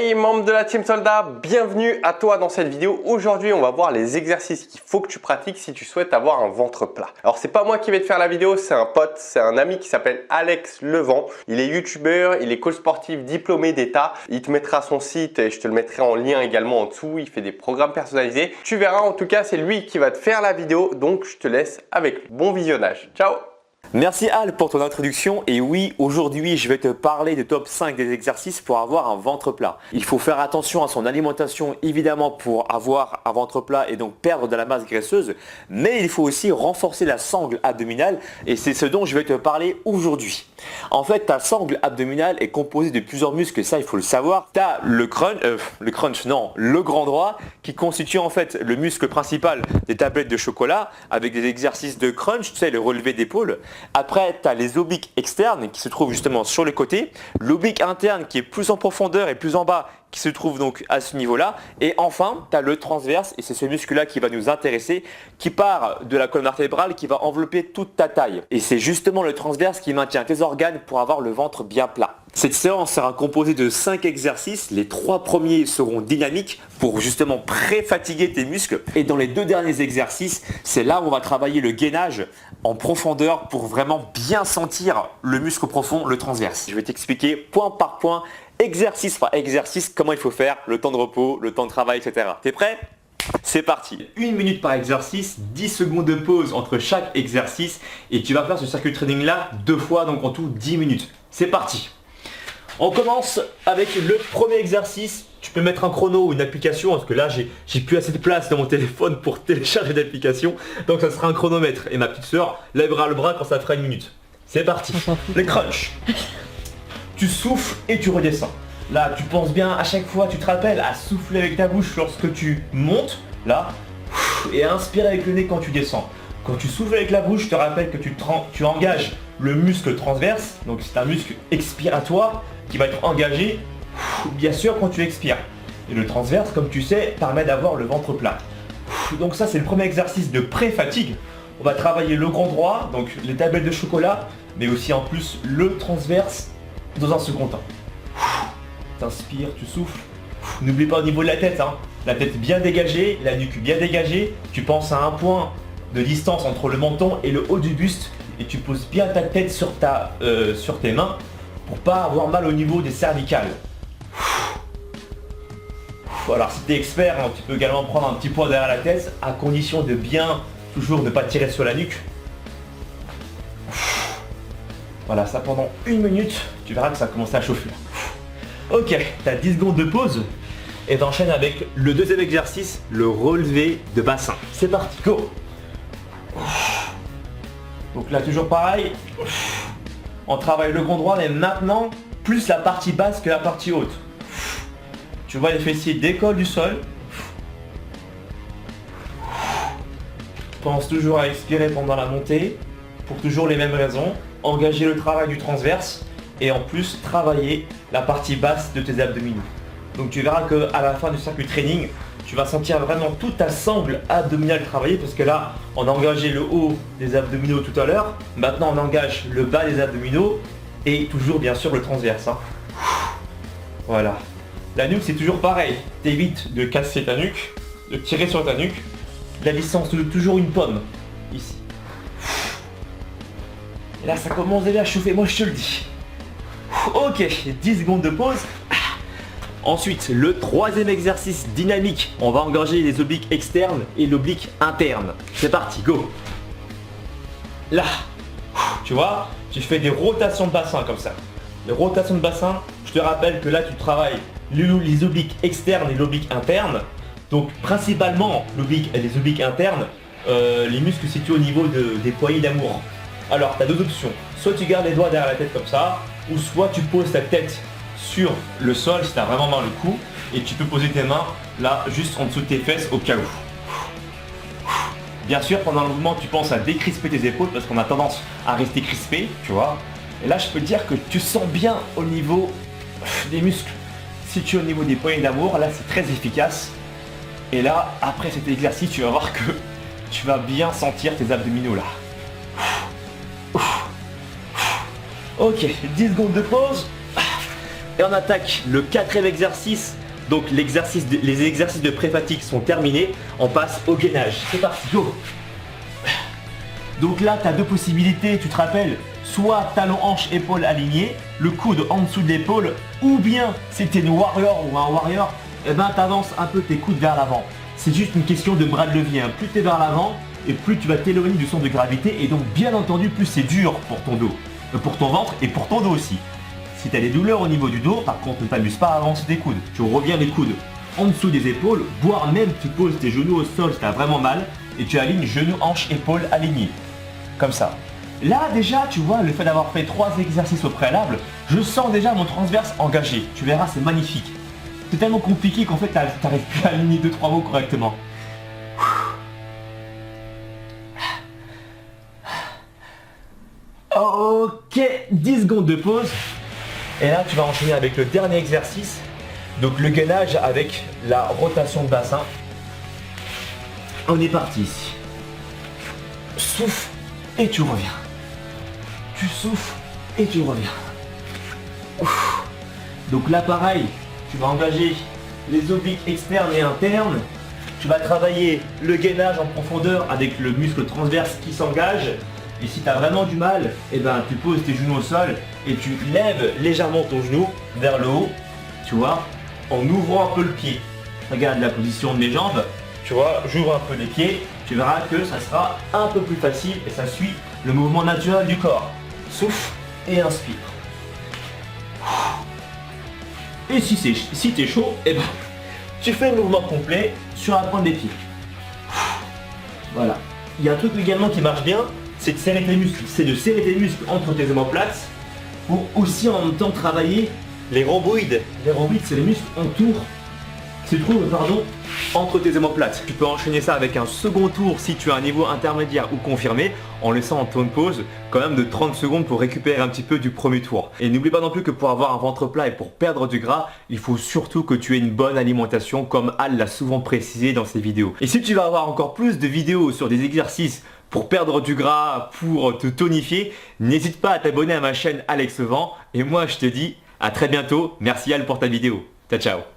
Hey membre de la Team Soldat, bienvenue à toi dans cette vidéo. Aujourd'hui on va voir les exercices qu'il faut que tu pratiques si tu souhaites avoir un ventre plat. Alors c'est pas moi qui vais te faire la vidéo, c'est un pote, c'est un ami qui s'appelle Alex Levent. Il est youtubeur, il est coach sportif diplômé d'État. Il te mettra son site et je te le mettrai en lien également en dessous. Il fait des programmes personnalisés. Tu verras, en tout cas c'est lui qui va te faire la vidéo, donc je te laisse avec lui. Bon visionnage, ciao. Merci Al pour ton introduction et oui, aujourd'hui je vais te parler de top 5 des exercices pour avoir un ventre plat. Il faut faire attention à son alimentation évidemment pour avoir un ventre plat et donc perdre de la masse graisseuse, mais il faut aussi renforcer la sangle abdominale et c'est ce dont je vais te parler aujourd'hui. En fait, ta sangle abdominale est composée de plusieurs muscles, ça il faut le savoir. Tu as le grand droit qui constitue en fait le muscle principal des tablettes de chocolat avec des exercices de crunch, tu sais, le relevé d'épaule. Après, tu as les obliques externes qui se trouvent justement sur le côté, l'oblique interne qui est plus en profondeur et plus en bas qui se trouve donc à ce niveau-là. Et enfin, tu as le transverse et c'est ce muscle-là qui va nous intéresser, qui part de la colonne vertébrale, qui va envelopper toute ta taille. Et c'est justement le transverse qui maintient tes organes pour avoir le ventre bien plat. Cette séance sera composée de 5 exercices. Les 3 premiers seront dynamiques pour justement pré-fatiguer tes muscles. Et dans les 2 derniers exercices, c'est là où on va travailler le gainage en profondeur pour vraiment bien sentir le muscle profond, le transverse. Je vais t'expliquer point par point, exercice par exercice, comment il faut faire, le temps de repos, le temps de travail, etc. T'es prêt ? C'est parti. 1 minute par exercice, 10 secondes de pause entre chaque exercice et tu vas faire ce circuit training là 2 fois, donc en tout 10 minutes. C'est parti. On commence avec le premier exercice. Tu peux mettre un chrono ou une application parce que là j'ai plus assez de place dans mon téléphone pour télécharger d'application. Donc ça sera un chronomètre et ma petite soeur lèvera le bras quand ça fera 1 minute. C'est parti. Les crunchs. Tu souffles et tu redescends. Là tu penses bien à chaque fois, tu te rappelles à souffler avec ta bouche lorsque tu montes. Là. Et à inspirer avec le nez quand tu descends. Quand tu souffles avec la bouche, je te rappelle que tu engages le muscle transverse. Donc c'est un muscle expiratoire qui va être engagé bien sûr quand tu expires. Et le transverse, comme tu sais, permet d'avoir le ventre plat. Donc ça c'est le premier exercice de pré-fatigue. On va travailler le grand droit, donc les tablettes de chocolat, mais aussi en plus le transverse dans un second temps. T'inspires, tu souffles. N'oublie pas au niveau de la tête, hein. La tête bien dégagée, la nuque bien dégagée. Tu penses à un point de distance entre le menton et le haut du buste et tu poses bien ta tête sur tes mains pour pas avoir mal au niveau des cervicales. Alors si tu es expert, hein, tu peux également prendre un petit poids derrière la tête à condition de bien toujours ne pas tirer sur la nuque. Voilà, ça pendant 1 minute, tu verras que ça commence à chauffer. Ok, tu as 10 secondes de pause et t'enchaînes avec le deuxième exercice, le relevé de bassin. C'est parti, go. Donc là toujours pareil, on travaille le grand droit mais maintenant plus la partie basse que la partie haute. Tu vois les fessiers décollent du sol. Pense toujours à expirer pendant la montée pour toujours les mêmes raisons. Engager le travail du transverse et en plus travailler la partie basse de tes abdominaux. Donc tu verras qu'à la fin du circuit training, tu vas sentir vraiment toute ta sangle abdominale travailler parce que là, on a engagé le haut des abdominaux tout à l'heure. Maintenant, on engage le bas des abdominaux et toujours bien sûr le transverse. Hein. Voilà. La nuque, c'est toujours pareil. T'évites de casser ta nuque, de tirer sur ta nuque. La distance de toujours une pomme. Ici. Et là, ça commence déjà à chauffer, moi je te le dis. Ok, 10 secondes de pause. Ensuite, le troisième exercice dynamique. On va engager les obliques externes et l'oblique interne. C'est parti, go. Là, tu vois, tu fais des rotations de bassin comme ça. Les rotations de bassin, je te rappelle que là, tu travailles les obliques externes et l'oblique interne. Donc, principalement, les obliques internes, les muscles situés au niveau des poignées d'amour. Alors, tu as 2 options. Soit tu gardes les doigts derrière la tête comme ça, ou soit tu poses ta tête sur le sol si tu as vraiment mal au cou et tu peux poser tes mains là juste en dessous de tes fesses au cas où. Bien sûr pendant le mouvement tu penses à décrisper tes épaules parce qu'on a tendance à rester crispé, tu vois. Et là je peux te dire que tu sens bien au niveau des muscles situés au niveau des poignées d'amour, là c'est très efficace. Et là après cet exercice tu vas voir que tu vas bien sentir tes abdominaux là. Ok, 10 secondes de pause. Et on attaque le 4e exercice. Donc les exercices de pré-fatigue sont terminés. On passe au gainage. C'est parti, go. Donc là, tu as deux possibilités, tu te rappelles, soit talon, hanche, épaule alignés, le coude en dessous de l'épaule, ou bien si tu es une warrior ou un warrior, eh ben tu avances un peu tes coudes vers l'avant. C'est juste une question de bras de levier. Plus tu es vers l'avant, et plus tu vas t'éloigner du centre de gravité, et donc bien entendu, plus c'est dur pour ton dos, pour ton ventre et pour ton dos aussi. Si tu as des douleurs au niveau du dos, par contre, ne t'amuse pas à avancer tes coudes. Tu reviens les coudes en dessous des épaules, voire même tu poses tes genoux au sol si tu as vraiment mal, et tu alignes genoux, hanches, épaules alignés. Comme ça. Là déjà, tu vois, le fait d'avoir fait 3 exercices au préalable, je sens déjà mon transverse engagé. Tu verras, c'est magnifique. C'est tellement compliqué qu'en fait, tu n'arrives plus à aligner 2-3 mots correctement. Ok, 10 secondes de pause. Et là, tu vas enchaîner avec le dernier exercice. Donc le gainage avec la rotation de bassin. On est parti ici. Souffle. Et tu reviens. Tu souffles et tu reviens. Ouf. Donc là pareil, tu vas engager les obliques externes et internes. Tu vas travailler le gainage en profondeur avec le muscle transverse qui s'engage. Et si tu as vraiment du mal, eh ben, tu poses tes genoux au sol et tu lèves légèrement ton genou vers le haut, tu vois, en ouvrant un peu le pied. Regarde la position de mes jambes. Tu vois, j'ouvre un peu les pieds, tu verras que ça sera un peu plus facile et ça suit le mouvement naturel du corps. Souffle et inspire. Et si t'es chaud, eh ben, tu fais le mouvement complet sur la pointe des pieds. Voilà. Il y a un truc également qui marche bien, c'est de serrer tes muscles. C'est de serrer tes muscles entre tes omoplates pour aussi en même temps travailler les rhomboïdes. Les rhomboïdes, c'est les muscles entre tes omoplates. Tu peux enchaîner ça avec un second tour si tu as un niveau intermédiaire ou confirmé, en laissant en temps de pause quand même de 30 secondes pour récupérer un petit peu du premier tour. Et n'oublie pas non plus que pour avoir un ventre plat et pour perdre du gras, il faut surtout que tu aies une bonne alimentation comme Al l'a souvent précisé dans ses vidéos. Et si tu vas avoir encore plus de vidéos sur des exercices pour perdre du gras, pour te tonifier, n'hésite pas à t'abonner à ma chaîne Alex Vent. Et moi je te dis à très bientôt. Merci Al pour ta vidéo. Ciao ciao.